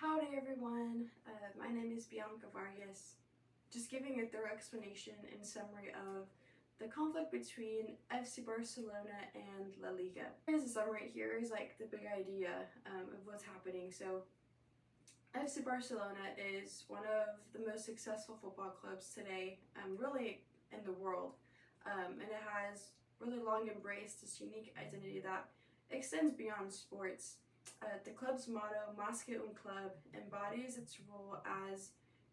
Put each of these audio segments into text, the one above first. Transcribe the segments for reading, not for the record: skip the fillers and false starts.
Howdy everyone, my name is Bianca Vargas. Just giving a thorough explanation and summary of the conflict between FC Barcelona and La Liga. Here's a summary. Here is like the big idea of what's happening. So FC Barcelona is one of the most successful football clubs today, really in the world, and it has really long embraced this unique identity that extends beyond sports. The club's motto, Más que un club, embodies its role as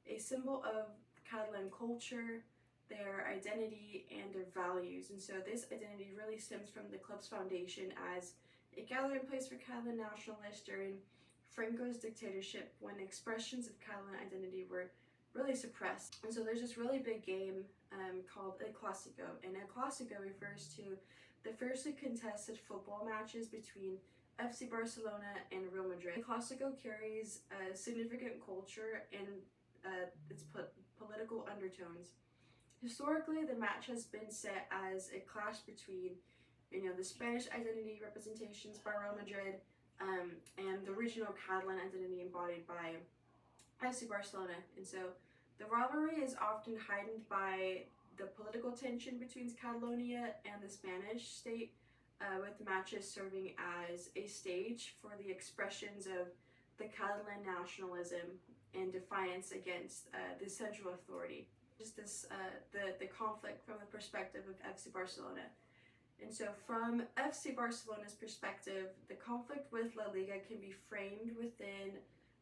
a symbol of Catalan culture, their identity, and their values. And so this identity really stems from the club's foundation as a gathering place for Catalan nationalists during Franco's dictatorship, when expressions of Catalan identity were really suppressed. And so there's this really big game called El Clásico, and El Clásico refers to the fiercely contested football matches between FC Barcelona and Real Madrid. El Clásico carries a significant culture and its political undertones. Historically, the match has been set as a clash between, the Spanish identity representations by Real Madrid and the regional Catalan identity embodied by FC Barcelona. And so the rivalry is often heightened by the political tension between Catalonia and the Spanish state, with matches serving as a stage for the expressions of the Catalan nationalism and defiance against the central authority. Just this, the conflict from the perspective of FC Barcelona. And so from FC Barcelona's perspective, the conflict with La Liga can be framed within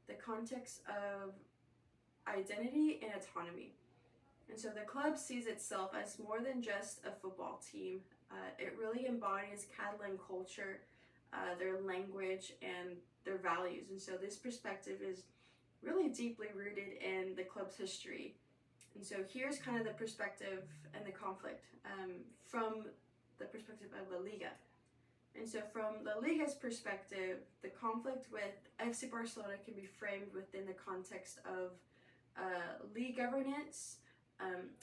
the context of identity and autonomy. And so the club sees itself as more than just a football team. It really embodies Catalan culture, their language, and their values. And so this perspective is really deeply rooted in the club's history. And so here's kind of the perspective and the conflict from the perspective of La Liga. And so from La Liga's perspective, the conflict with FC Barcelona can be framed within the context of league governance,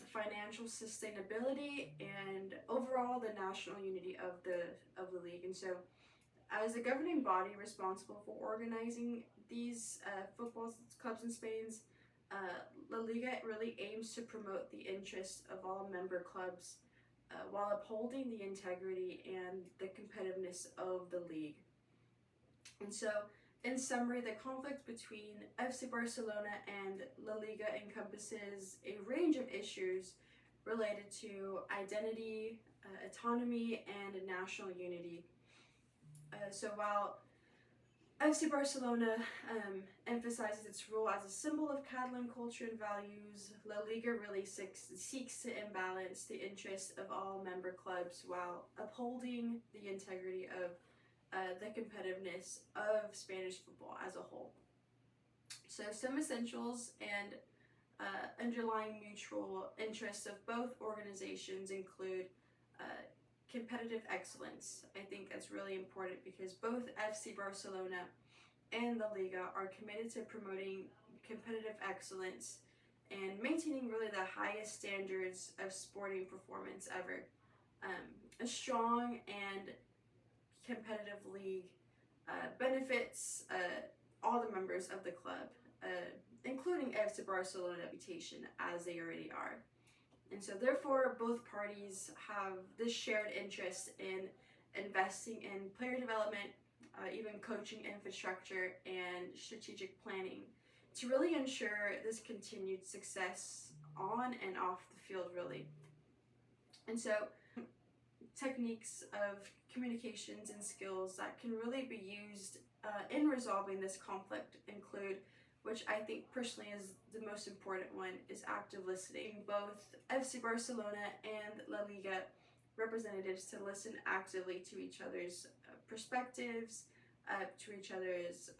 financial sustainability, and overall the national unity of the league. And so as the governing body responsible for organizing these football clubs in Spain, La Liga really aims to promote the interests of all member clubs while upholding the integrity and the competitiveness of the league. And so, in summary, the conflict between FC Barcelona and La Liga encompasses a range of issues related to identity, autonomy, and national unity. So while FC Barcelona emphasizes its role as a symbol of Catalan culture and values, La Liga really seeks to imbalance the interests of all member clubs while upholding the integrity of the competitiveness of Spanish football as a whole. So some essentials and underlying mutual interests of both organizations include competitive excellence. I think that's really important because both FC Barcelona and La Liga are committed to promoting competitive excellence and maintaining really the highest standards of sporting performance ever. A strong and competitive league benefits all the members of the club, including FC Barcelona reputation, as they already are. And so therefore both parties have this shared interest in investing in player development, even coaching infrastructure and strategic planning to really ensure this continued success on and off the field really. And so techniques of communications and skills that can really be used in resolving this conflict include, which I think personally is the most important one, is active listening. Both FC Barcelona and La Liga representatives to listen actively to each other's perspectives, to each other's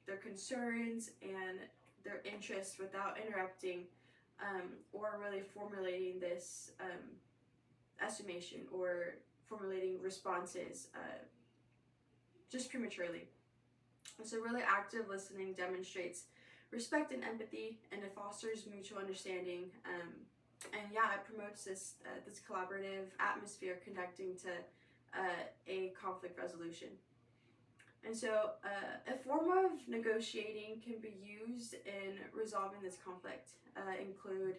their concerns and their interests without interrupting or really formulating this estimation or formulating responses just prematurely. And so really active listening demonstrates respect and empathy, and it fosters mutual understanding. And yeah, it promotes this collaborative atmosphere conducting to a conflict resolution. And so a form of negotiating can be used in resolving this conflict, include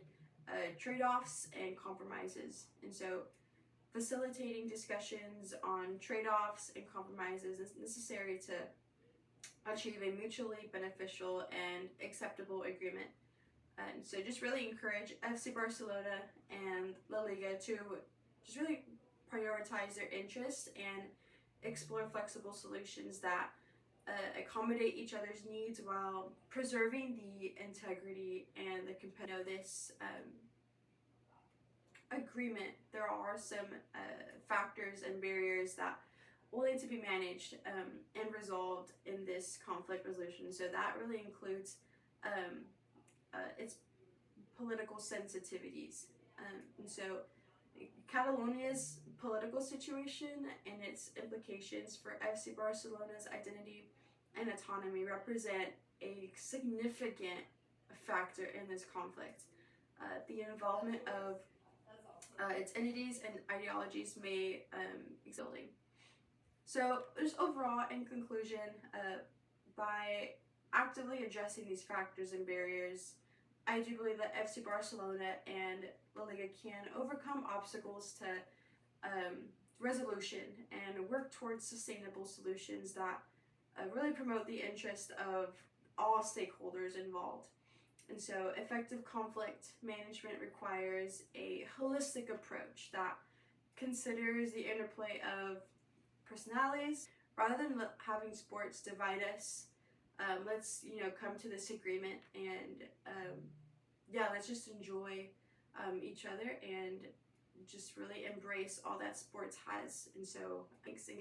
trade-offs and compromises. And so facilitating discussions on trade-offs and compromises is necessary to achieve a mutually beneficial and acceptable agreement. And so just really encourage FC Barcelona and La Liga to just really prioritize their interests and explore flexible solutions that accommodate each other's needs while preserving the integrity and the this agreement. There are some factors and barriers that will need to be managed and resolved in this conflict resolution. So that really includes its political sensitivities. And so Catalonia's political situation and its implications for FC Barcelona's identity and autonomy represent a significant factor in this conflict. The involvement of its entities and ideologies may exilting. So just overall, in conclusion, by actively addressing these factors and barriers, I do believe that FC Barcelona and La Liga can overcome obstacles to resolution and work towards sustainable solutions that really promote the interest of all stakeholders involved. And so effective conflict management requires a holistic approach that considers the interplay of personalities. Rather than having sports divide us, let's come to this agreement and let's just enjoy each other and just really embrace all that sports has. And so thanks, and